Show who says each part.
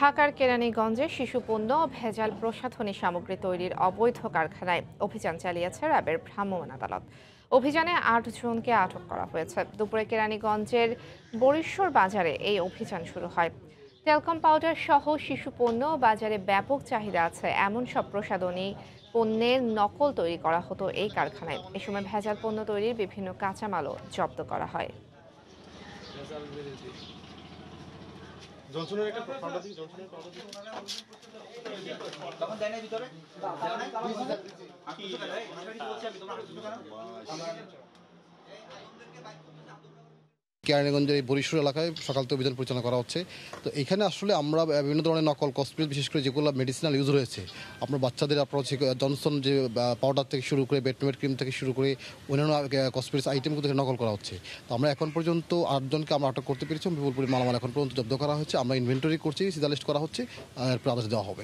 Speaker 1: ঢাকার কেরানীগঞ্জে শিশুপণ্য ও ভেজাল প্রসাধনী সামগ্রী তৈরির অবৈধ কারখানায় অভিযান চালিয়েছে র্যাবের ভ্রাম্যমাণ আদালত। অভিযানে ৮ জনকে আটক করা হয়েছে। দুপুরে কেরানীগঞ্জের বরিশ্বর বাজারে এই অভিযান শুরু হয়। টেলকম পাউডার সহ শিশুপণ্য বাজারে ব্যাপক চাহিদা আছে এমন সব প্রসাধনী পণ্যের নকল তৈরি করা হতো এই কারখানায়। এ সময় ভেজাল পণ্য তৈরির বিভিন্ন কাঁচামালও জব্দ করা হয়।
Speaker 2: জনসনের একটা পাউডার দিই, জনসনের পাউডার দিই। তখন দেয় না ভিতরে? দাও নাই কালার দিছি। কি বলছি আমি তোমার আমরা
Speaker 3: কেরানীগঞ্জের এই বরিশাল এলাকায় সকাল থেকে অভিযান পরিচালনা করা হচ্ছে। তো এখানে আসলে আমরা বিভিন্ন ধরনের নকল কসমেটিক, বিশেষ করে যেগুলো মেডিসিনাল ইউজ রয়েছে, আপনার বাচ্চাদের আপনার হচ্ছে জনসন যে পাউডার থেকে শুরু করে বেডমেড ক্রিম থেকে শুরু করে অন্যান্য কসমেটিক্স আইটেমগুলো থেকে নকল করা হচ্ছে। তো আমরা এখন পর্যন্ত 8 জনকে আমরা আটক করতে পেরেছি। বিপুল পরিমাণ মালামাল এখন পর্যন্ত জব্দ করা হয়েছে। আমরা ইনভেন্টরি করছি, সিজা লিস্ট করা হচ্ছে, এরপর আদেশ দেওয়া হবে।